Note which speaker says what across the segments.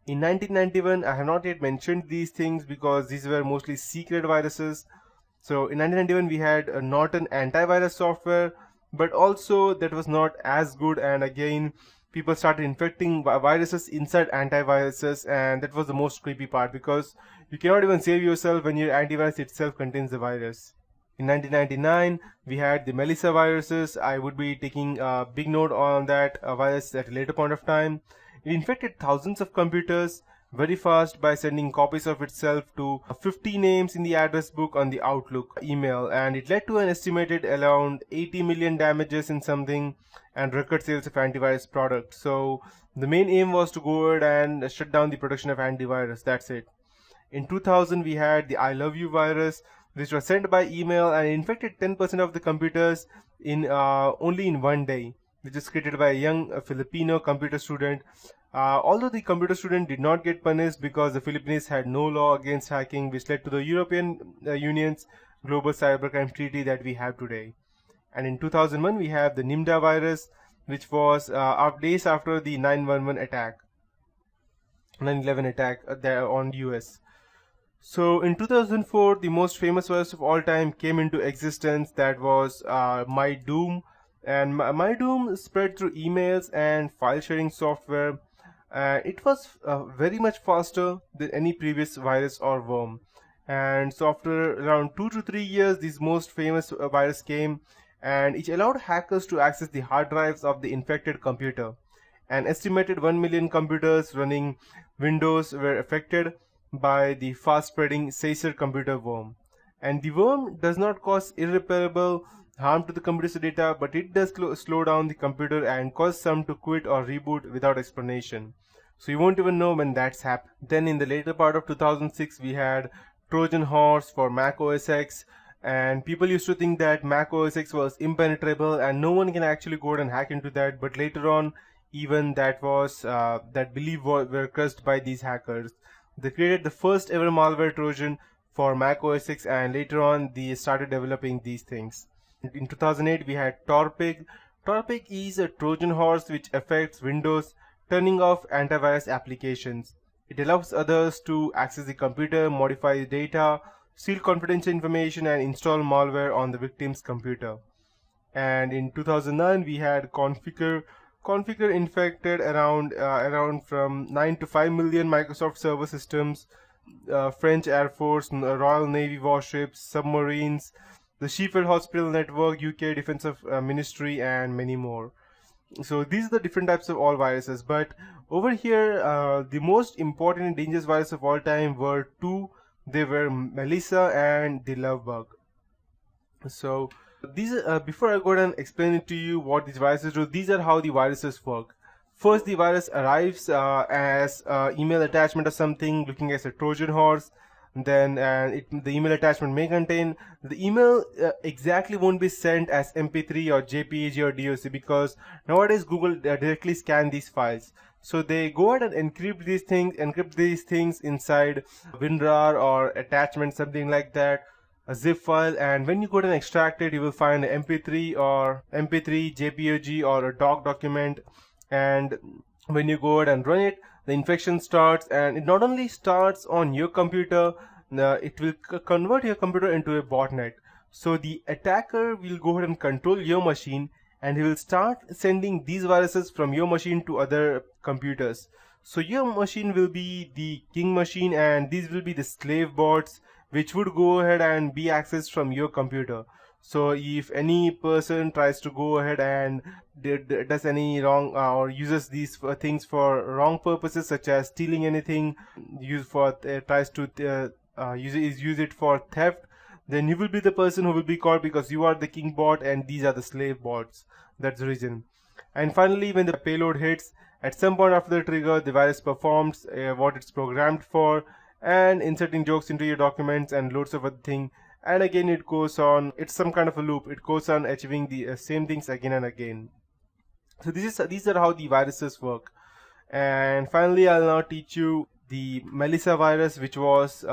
Speaker 1: In 1991, I have not yet mentioned these things because these were mostly secret viruses. So in 1991 we had a Norton antivirus software, but also that was not as good, and again people started infecting viruses inside antiviruses, and that was the most creepy part because you cannot even save yourself when your antivirus itself contains the virus. In 1999 we had the Melissa viruses. I would be taking a big note on that virus at a later point of time. It infected thousands of computers very fast by sending copies of itself to 50 names in the address book on the Outlook email, and it led to an estimated around 80 million damages in something and record sales of antivirus products. So the main aim was to go ahead and shut down the production of antivirus. That's it. In 2000 we had the I love you virus, which was sent by email and infected 10% of the computers in only in one day, which is created by a young Filipino computer student. Although the computer student did not get punished because the Philippines had no law against hacking, which led to the European Union's global cybercrime treaty that we have today. And in 2001 we have the Nimda virus, which was days after the 9/11 attack, 9/11 attack there on US. So in 2004, the most famous virus of all time came into existence. That was MyDoom, and MyDoom spread through emails and file sharing software. It was very much faster than any previous virus or worm. And so after around 2 to 3 years, this most famous virus came, and it allowed hackers to access the hard drives of the infected computer. An estimated 1 million computers running Windows were affected by the fast-spreading Sacer computer worm. And the worm does not cause irreparable harm to the computer's data, but it does slow down the computer and cause some to quit or reboot without explanation. So you won't even know when that's happened. Then in the later part of 2006, we had Trojan horse for Mac OS X, and people used to think that Mac OS X was impenetrable and no one can actually go and hack into that, but later on, even that belief were crushed by these hackers. They created the first ever malware Trojan for Mac OS X, and later on they started developing these things. In 2008 we had Torpig. Torpig is a Trojan horse which affects Windows, turning off antivirus applications. It allows others to access the computer, modify the data, steal confidential information, and install malware on the victim's computer. And in 2009 we had Configure. Configure infected around from 9 to 5 million Microsoft server systems, French Air Force, Royal Navy warships, submarines, the Sheffield Hospital Network, UK Defense Ministry, and many more. So these are the different types of all viruses. But over here, the most important and dangerous virus of all time were two. They were Melissa and the Love Bug. So these before I go ahead and explain it to you what these viruses do, these are how the viruses work. First, the virus arrives as email attachment or something looking as a Trojan horse. Then the email attachment may contain the email exactly won't be sent as MP3 or JPEG or DOC, because nowadays Google directly scan these files. So they go ahead and encrypt these things inside WinRAR or attachment, something like that, a zip file, and when you go and extract it, you will find an MP3 or MP3, JPEG, or a doc document. And when you go ahead and run it, the infection starts, and it not only starts on your computer, it will convert your computer into a botnet. So the attacker will go ahead and control your machine, and he will start sending these viruses from your machine to other computers. So your machine will be the king machine, and these will be the slave bots which would go ahead and be accessed from your computer. So if any person tries to go ahead and does any wrong or uses these things for wrong purposes, such as stealing anything, tries to use it for theft, then you will be the person who will be caught, because you are the king bot and these are the slave bots. That's the reason. And finally, when the payload hits, at some point after the trigger, the virus performs what it's programmed for, and inserting jokes into your documents and loads of other things. And again it goes on, it's some kind of a loop, it goes on achieving the same things again and again. So these are how the viruses work. And finally, I'll now teach you the Melissa virus, which was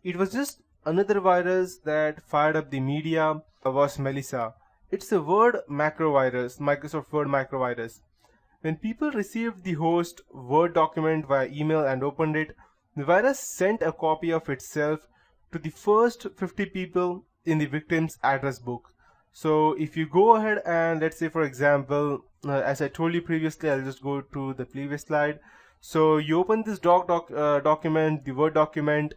Speaker 1: it was just another virus that fired up the media. Was Melissa. It's a Word macro virus, Microsoft Word macro virus. When people received the host Word document via email and opened it, the virus sent a copy of itself to the first 50 people in the victim's address book. So if you go ahead and let's say, for example, as I told you previously, I'll just go to the previous slide. So you open this document, the Word document,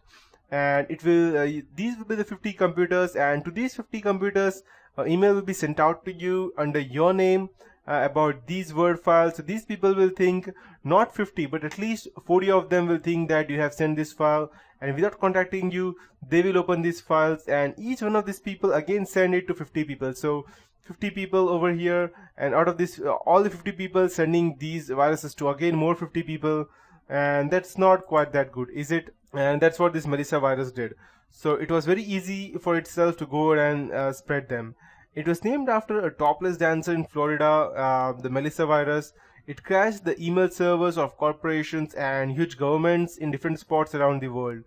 Speaker 1: and it will these will be the 50 computers, and to these 50 computers email will be sent out to you under your name about these Word files. So these people will think not 50 but at least 40 of them will think that you have sent this file, and without contacting you they will open these files, and each one of these people again send it to 50 people. So 50 people over here, and out of this all the 50 people sending these viruses to again more 50 people, and that's not quite that good, is it? And that's what this Melissa virus did. So it was very easy for itself to go and spread them. It was named after a topless dancer in Florida, the Melissa virus. It crashed the email servers of corporations and huge governments in different spots around the world.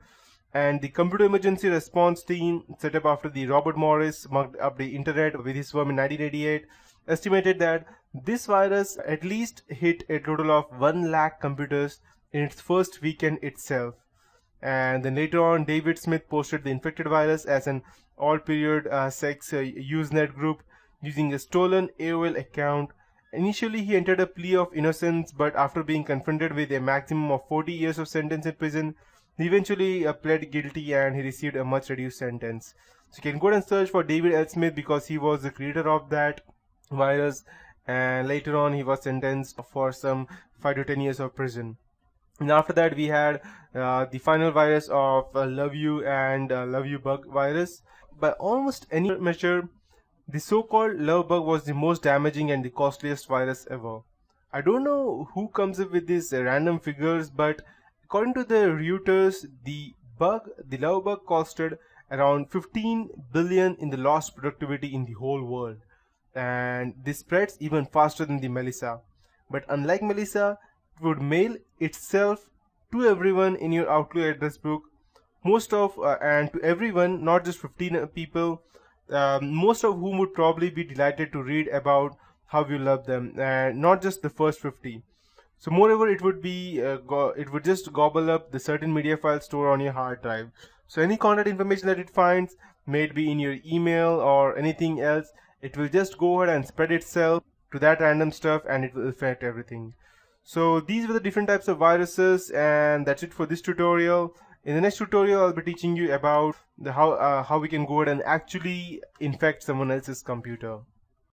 Speaker 1: And the computer emergency response team, set up after the Robert Morris mugged up the internet with his worm in 1988, estimated that this virus at least hit a total of 1 lakh computers in its first weekend itself. And then later on, David Smith posted the infected virus as an all-period sex Usenet group using a stolen AOL account. Initially, he entered a plea of innocence, but after being confronted with a maximum of 40 years of sentence in prison, he eventually pled guilty and he received a much reduced sentence. So you can go and search for David L. Smith because he was the creator of that virus, and later on he was sentenced for some 5 to 10 years of prison. And after that we had the final virus of Love You and Love You Bug virus. By almost any measure, the so-called Love Bug was the most damaging and the costliest virus ever. I don't know who comes up with these random figures, but according to the Reuters, the Love Bug costed around 15 billion in the lost productivity in the whole world. And this spreads even faster than the Melissa. But unlike Melissa, it would mail itself to everyone in your Outlook address book, and to everyone, not just 15 people, most of whom would probably be delighted to read about how you love them, and not just the first 50. So moreover, it would just gobble up the certain media file stored on your hard drive. So any contact information that it finds, may it be in your email or anything else, it will just go ahead and spread itself to that random stuff, and it will affect everything. So these were the different types of viruses, and that's it for this tutorial. In the next tutorial, I'll be teaching you about how we can go ahead and actually infect someone else's computer.